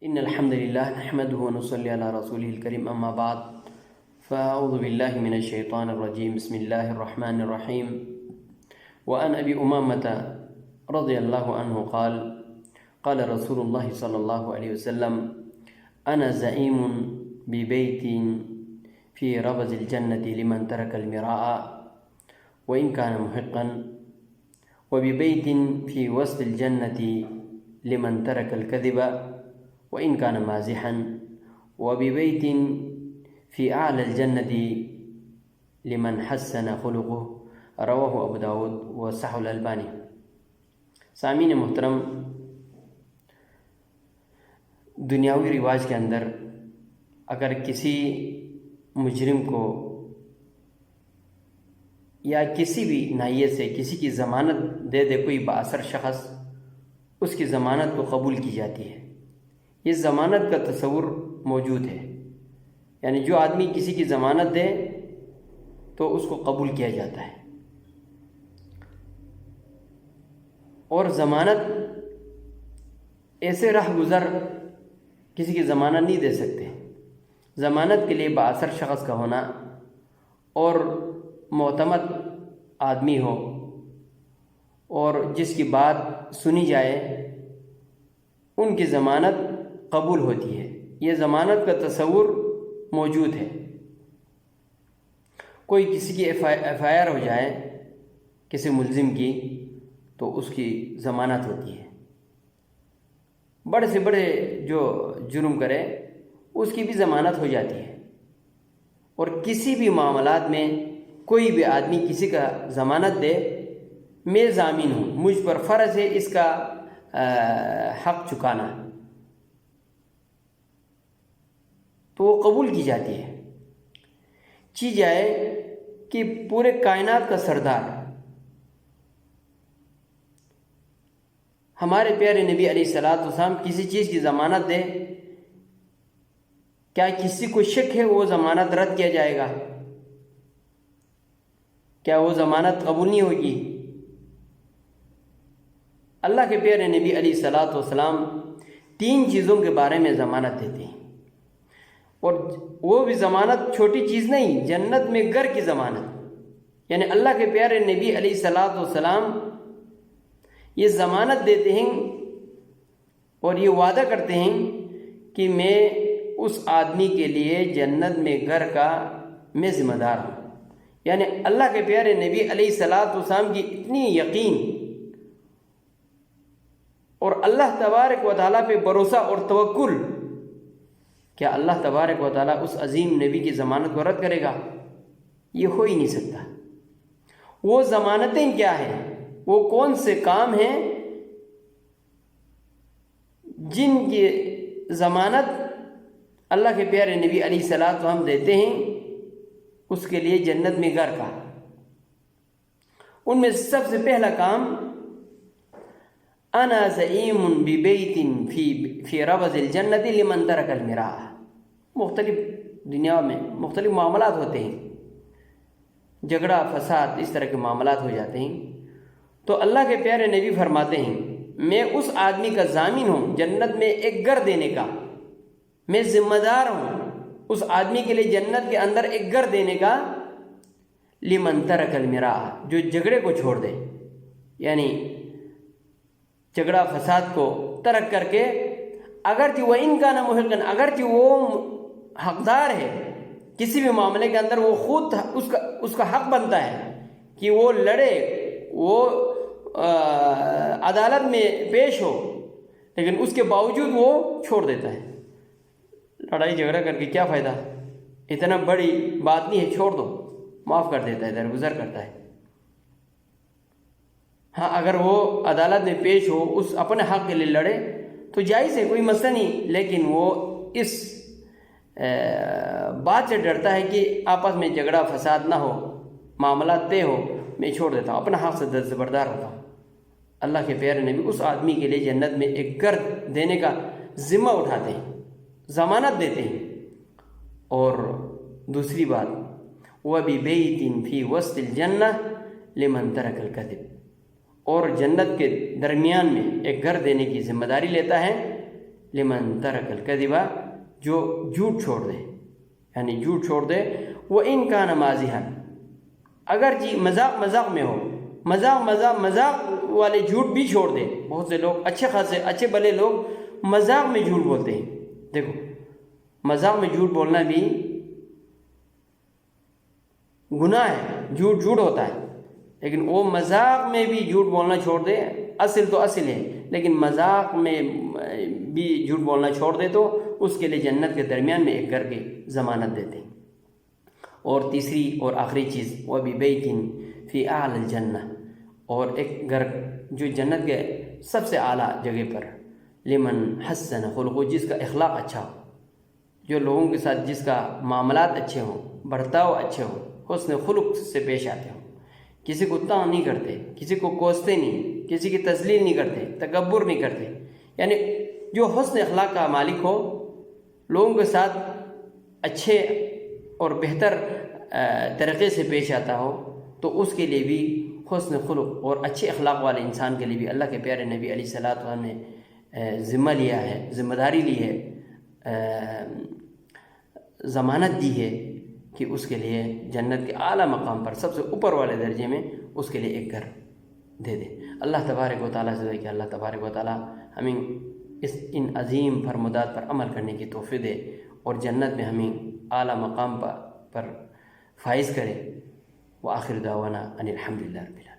إن الحمد لله نحمده ونصلي على رسوله الكريم أما بعد فأعوذ بالله من الشيطان الرجيم بسم الله الرحمن الرحيم وعن أبي أمامة رضي الله عنه قال رسول الله صلى الله عليه وسلم أنا زعيم ببيت في ربز الجنة لمن ترك المراء وإن كان محقا وببيت في وسط الجنة لمن ترك الكذب وإن كان مازحا وببيت في أعلى الجنة لمن حسن خلقه رواه ابو داود وصححه الالبانی۔ سامعین محترم، دنیاوی رواج کے اندر اگر کسی مجرم کو یا کسی بھی ناحیے سے کسی کی ضمانت دے کوئی بااثر شخص، اس کی ضمانت کو قبول کی جاتی ہے۔ یہ ضمانت کا تصور موجود ہے، یعنی جو آدمی کسی کی ضمانت دے تو اس کو قبول کیا جاتا ہے، اور ضمانت ایسے راہ گزر کسی کی ضمانت نہیں دے سکتے۔ ضمانت کے لیے بااثر شخص کا ہونا اور معتمد آدمی ہو اور جس کی بات سنی جائے، ان کی ضمانت قبول ہوتی ہے۔ یہ ضمانت کا تصور موجود ہے۔ کوئی کسی کی ایف آئی آر ہو جائے کسی ملزم کی تو اس کی ضمانت ہوتی ہے۔ بڑے سے بڑے جو جرم کرے اس کی بھی ضمانت ہو جاتی ہے، اور کسی بھی معاملات میں کوئی بھی آدمی کسی کا ضمانت دے، میں ضامن ہوں، مجھ پر فرض ہے اس کا حق چکانا، تو وہ قبول کی جاتی ہے۔ چی جائے کہ پورے کائنات کا سردار ہمارے پیارے نبی علیہ الصلوۃ والسلام کسی چیز کی ضمانت دے، کیا کسی کو شک ہے وہ ضمانت رد کیا جائے گا؟ کیا وہ ضمانت قبول نہیں ہوگی؟ اللہ کے پیارے نبی علیہ الصلوۃ والسلام 3 چیزوں کے بارے میں ضمانت دیتے ہیں، اور وہ بھی ضمانت چھوٹی چیز نہیں، جنت میں گھر کی ضمانت۔ یعنی اللہ کے پیارے نبی علیہ الصلوۃ والسلام یہ ضمانت دیتے ہیں اور یہ وعدہ کرتے ہیں کہ میں اس آدمی کے لیے جنت میں گھر کا میں ذمہ دار ہوں۔ یعنی اللہ کے پیارے نبی علیہ الصلوۃ والسلام کی اتنی یقین اور اللہ تبارک و تعالیٰ پہ بھروسہ اور توکل، کیا اللہ تبارک و تعالیٰ اس عظیم نبی کی ضمانت کو رد کرے گا؟ یہ ہو ہی نہیں سکتا۔ وہ ضمانتیں کیا ہیں؟ وہ کون سے کام ہیں جن کی ضمانت اللہ کے پیارے نبی علیہ الصلوۃ والسلام دیتے ہیں اس کے لیے جنت میں گھر کا؟ ان میں سب سے پہلا کام انا زعیم ببیت فی ربض الجنت لمن ترک المراء۔ مختلف دنیا میں مختلف معاملات ہوتے ہیں، جھگڑا فساد اس طرح کے معاملات ہو جاتے ہیں، تو اللہ کے پیارے نبی فرماتے ہیں میں اس آدمی کا ضامن ہوں جنت میں ایک گھر دینے کا، میں ذمہ دار ہوں اس آدمی کے لیے جنت کے اندر ایک گھر دینے کا، لمن ترک المراء، جو جھگڑے کو چھوڑ دے، یعنی جھگڑا فساد کو ترک کر کے، اگرچہ وہ ان کا نہ محقن، اگرچہ وہ حقدار ہے کسی بھی معاملے کے اندر، وہ خود اس کا حق بنتا ہے کہ وہ لڑے، وہ عدالت میں پیش ہو، لیکن اس کے باوجود وہ چھوڑ دیتا ہے۔ لڑائی جھگڑا کر کے کیا فائدہ؟ اتنا بڑی بات نہیں ہے، چھوڑ دو، معاف کر دیتا ہے، درگزر کرتا ہے۔ ہاں، اگر وہ عدالت میں پیش ہو، اس اپنے حق کے لیے لڑے تو جائز ہے، کوئی مسئلہ نہیں، لیکن وہ اس بات سے ڈرتا ہے کہ آپس میں جھگڑا فساد نہ ہو، معاملات طے ہو، میں چھوڑ دیتا ہوں، اپنا حق سے دستبردار ہوتا ہوں۔ اللہ کے پیارے نبی اس آدمی کے لیے جنت میں ایک گھر دینے کا ذمہ اٹھاتے ہیں، ضمانت دیتے ہیں۔ اور دوسری بات وَبِبَيْتٍ فِي وَسْطِ الْجَنَّةِ لِمَنْ تَرَكَ الْكَذِبَ، اور جنت کے درمیان میں ایک گھر دینے کی ذمہ داری لیتا ہے لمن ترک الکذب، جو جھوٹ چھوڑ دے، یعنی جھوٹ چھوڑ دے، وَإِن كَانَ مَازِحًا، اگر جی مذاق میں ہو، مذاق والے جھوٹ بھی چھوڑ دے۔ بہت سے لوگ اچھے خاصے اچھے بھلے لوگ مذاق میں جھوٹ بولتے ہیں۔ دیکھو مذاق میں جھوٹ بولنا بھی گناہ ہے، جھوٹ ہوتا ہے، لیکن وہ مذاق میں بھی جھوٹ بولنا چھوڑ دے، اصل تو اصل ہے، لیکن مذاق میں بھی جھوٹ بولنا چھوڑ دے تو اس کے لیے جنت کے درمیان میں ایک گھر کی ضمانت دیتے ہیں۔ اور تیسری اور آخری چیز، وَبِبَيْتٍ فِي أَعْلَى الْجَنَّةِ، اور ایک گھر جو جنت کے سب سے اعلیٰ جگہ پر، لمن حسن خلقہ، جس کا اخلاق اچھا ہو، جو لوگوں کے ساتھ جس کا معاملات اچھے ہوں، برتاؤ اچھے ہوں، حسن خلق سے پیش آتے ہوں، کسی کو تنگ نہیں کرتے، کسی کو کوستے نہیں، کسی کی تذلیل نہیں کرتے، تکبر نہیں کرتے، یعنی جو حسن اخلاق کا مالک ہو، لوگوں کے ساتھ اچھے اور بہتر طریقے سے پیش آتا ہو، تو اس کے لیے بھی حسن خلق اور اچھے اخلاق والے انسان کے لیے بھی اللہ کے پیارے نبی علیہ السلام نے ذمہ لیا ہے، ذمہ داری لی ہے، ضمانت دی ہے کہ اس کے لیے جنت کے اعلیٰ مقام پر سب سے اوپر والے درجے میں اس کے لیے ایک گھر دے دے۔ اللہ تبارک و تعالیٰ سے کہ اللہ تبارک و تعالیٰ ہمیں ان عظیم فرمودات پر عمل کرنے کی توفیق دے اور جنت میں ہمیں اعلیٰ مقام پر فائز کرے۔ وآخر دعوانا ان الحمد للہ رب العالمین۔